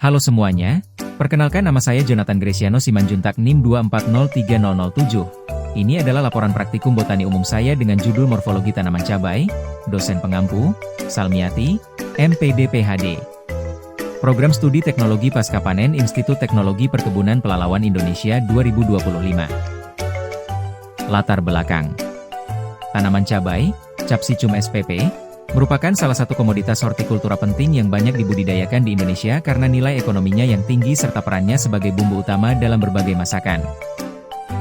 Halo semuanya, perkenalkan nama saya Jonathan Gresiano Simanjuntak NIM 2403007. Ini adalah laporan praktikum botani umum saya dengan judul Morfologi Tanaman Cabai, dosen pengampu, Salmiati, MPD PhD. Program Studi Teknologi Pascapanen Institut Teknologi Perkebunan Pelalawan Indonesia 2025. Latar belakang. Tanaman cabai, Capsicum spp, merupakan salah satu komoditas hortikultura penting yang banyak dibudidayakan di Indonesia karena nilai ekonominya yang tinggi serta perannya sebagai bumbu utama dalam berbagai masakan.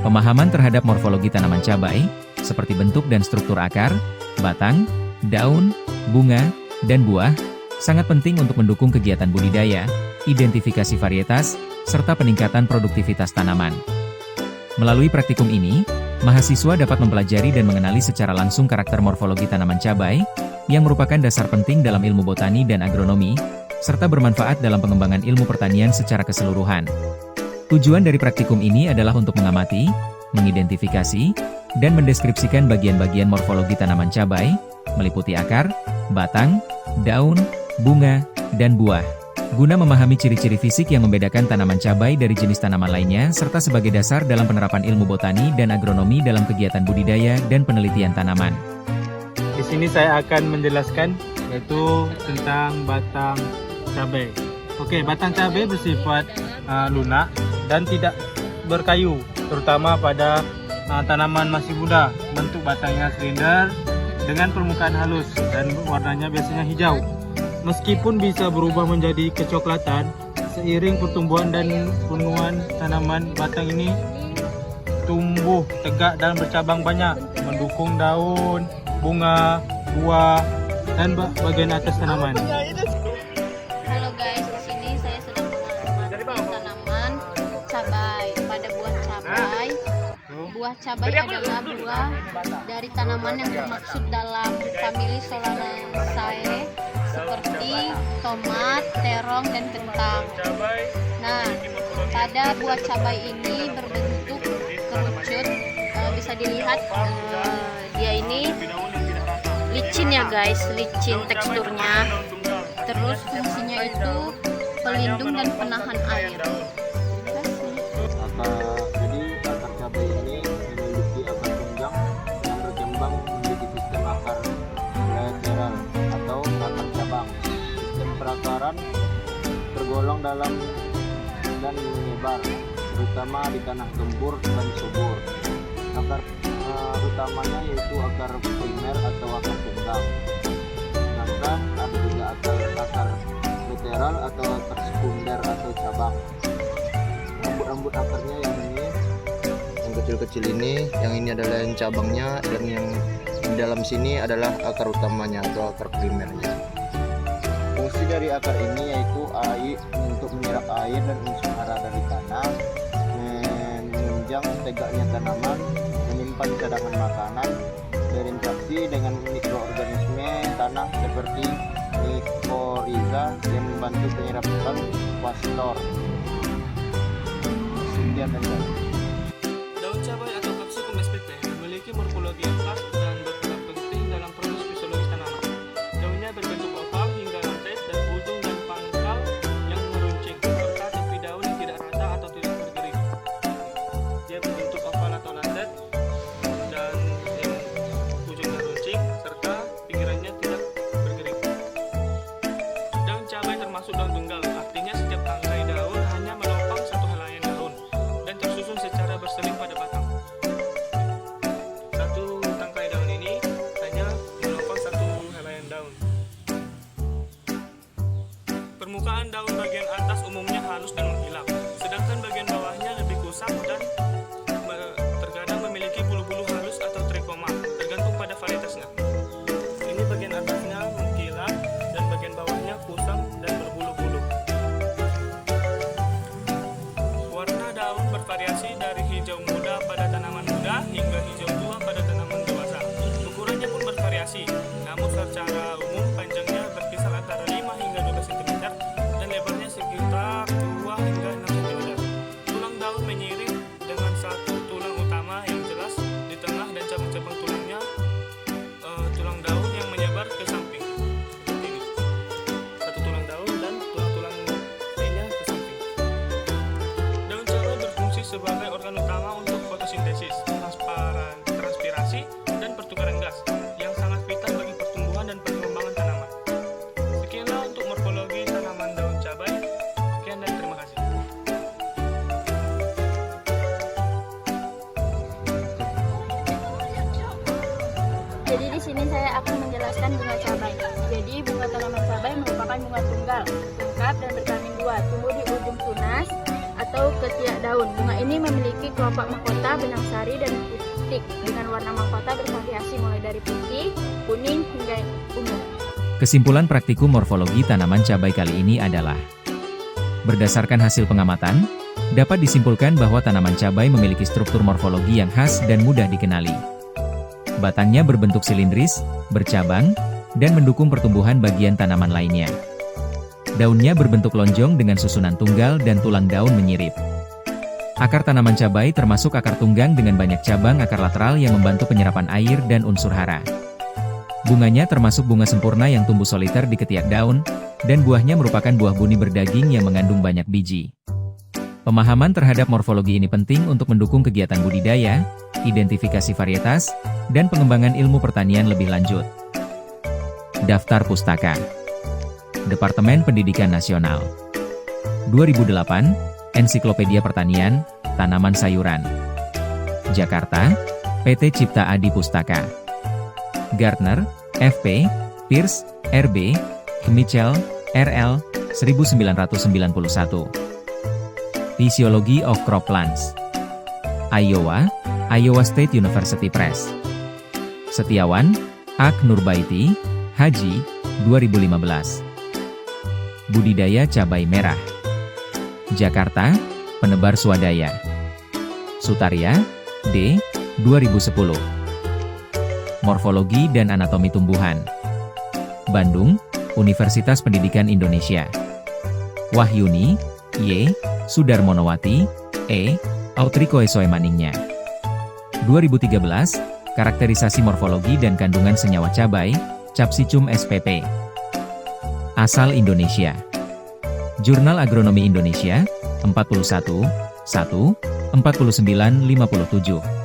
Pemahaman terhadap morfologi tanaman cabai, seperti bentuk dan struktur akar, batang, daun, bunga, dan buah, sangat penting untuk mendukung kegiatan budidaya, identifikasi varietas, serta peningkatan produktivitas tanaman. Melalui praktikum ini, mahasiswa dapat mempelajari dan mengenali secara langsung karakter morfologi tanaman cabai, yang merupakan dasar penting dalam ilmu botani dan agronomi, serta bermanfaat dalam pengembangan ilmu pertanian secara keseluruhan. Tujuan dari praktikum ini adalah untuk mengamati, mengidentifikasi, dan mendeskripsikan bagian-bagian morfologi tanaman cabai, meliputi akar, batang, daun, bunga, dan buah, guna memahami ciri-ciri fisik yang membedakan tanaman cabai dari jenis tanaman lainnya, serta sebagai dasar dalam penerapan ilmu botani dan agronomi dalam kegiatan budidaya dan penelitian tanaman. Di sini saya akan menjelaskan yaitu tentang batang cabai. Oke, batang cabai bersifat lunak dan tidak berkayu, terutama pada tanaman masih muda. Bentuk batangnya silinder dengan permukaan halus dan warnanya biasanya hijau. Meskipun bisa berubah menjadi kecoklatan, seiring pertumbuhan dan penuaan tanaman, batang ini tumbuh tegak dan bercabang banyak, mendukung daun, bunga, buah, dan bagian atas tanaman. Halo guys, di sini saya sedang mengamati tanaman cabai. Pada buah cabai adalah buah dari tanaman yang termaksud dalam famili Solanaceae seperti tomat, terong, dan kentang. Nah, pada buah cabai ini berbentuk kerucut, bisa dilihat dia ini licin ya guys, licin teksturnya. Terus fungsinya itu pelindung dan penahan air. Jadi akar cabai ini memiliki akar tunjang yang berkembang menjadi sistem akar lateral atau akar cabang. Sistem perakaran tergolong dalam dan menyebar, terutama di tanah gembur dan subur. Akar utamanya yaitu akar primer atau akar tunggang. Sedangkan ada juga akar lateral atau akar sekunder atau cabang. Rambut-rambut akarnya yang ini, yang kecil-kecil ini, yang ini adalah yang cabangnya, dan yang di dalam sini adalah akar utamanya atau akar primernya. Fungsi dari akar ini yaitu air untuk menyerap air dan unsur hara dari tanah, menunjang tegaknya tanaman, menyimpan cadangan makanan, berinteraksi dengan mikroorganisme tanah seperti mycorrhiza yang membantu penyerapan fosfor. Sekian dan Daun cabai atau Capsicum spp memiliki morfologi yang khas dan berperan penting dalam proses fisiologis tanaman. Daunnya berbentuk oval hingga lanset dan ujung dan pangkal yang meruncing, serta tepi daun yang tidak rata atau tidak bergerik. Dia berbentuk oval atau lanset dan yang ujungnya runcing serta pinggirannya tidak bergerik. Daun cabai termasuk daun tunggal, artinya setiap tangkai daun hanya menopang satu helaian daun dan tersusun secara berseling pada batang. Satu tangkai daun ini hanya menopang satu helaian daun. Permukaan daun bagian atas umumnya halus dan mengkilap, sedangkan bagian bawahnya lebih kusam dan terkadang memiliki bulu-bulu halus atau trikoma, tergantung pada varietasnya. Ini bagian atasnya mengkilap dan bagian bawahnya kusam dan berbulu-bulu. Warna daun bervariasi dari hijau muda pada tanaman muda hingga hijau tua pada tanaman dewasa. Ukurannya pun bervariasi, namun secara umum panjangnya berkisar antara 5 hingga 12 cm dan lebarnya sekitar 2 hingga 6 cm. Tulang daun menyiring dengan satu tulang utama yang jelas di tengah dan cabang-cabang tulangnya tulang daun yang menyebar ke samping seperti ini. Satu tulang daun dan tulang-tulang lainnya menjelaskan bunga cabai. Jadi bunga tanaman cabai merupakan bunga tunggal, lengkap dan berkelamin dua, tumbuh di ujung tunas atau ketiak daun. Bunga ini memiliki kelopak mahkota, benang sari, dan putik dengan warna mahkota bervariasi mulai dari putih, kuning, hingga ungu. Kesimpulan praktikum morfologi tanaman cabai kali ini adalah: berdasarkan hasil pengamatan, dapat disimpulkan bahwa tanaman cabai memiliki struktur morfologi yang khas dan mudah dikenali. Batangnya berbentuk silindris, bercabang, dan mendukung pertumbuhan bagian tanaman lainnya. Daunnya berbentuk lonjong dengan susunan tunggal dan tulang daun menyirip. Akar tanaman cabai termasuk akar tunggang dengan banyak cabang akar lateral yang membantu penyerapan air dan unsur hara. Bunganya termasuk bunga sempurna yang tumbuh soliter di ketiak daun, dan buahnya merupakan buah buni berdaging yang mengandung banyak biji. Pemahaman terhadap morfologi ini penting untuk mendukung kegiatan budidaya, identifikasi varietas, dan pengembangan ilmu pertanian lebih lanjut. Daftar Pustaka Departemen Pendidikan Nasional 2008, Ensiklopedia Pertanian, Tanaman Sayuran Jakarta, PT Cipta Adi Pustaka Gardner, F.P., Pierce, R.B., Mitchell, R.L., 1991 Physiology of Croplands Iowa, Iowa State University Press Setiawan, Ak Nurbaiti, Haji, 2015 Budidaya Cabai Merah Jakarta, Penebar Swadaya Sutarya, D. 2010 Morfologi dan Anatomi Tumbuhan Bandung, Universitas Pendidikan Indonesia Wahyuni, Y. Sudarmonowati, E. Autrikoesoemaningnya 2013, Karakterisasi Morfologi dan Kandungan Senyawa Cabai, Capsicum spp. Asal Indonesia Jurnal Agronomi Indonesia, 41, 1, 4957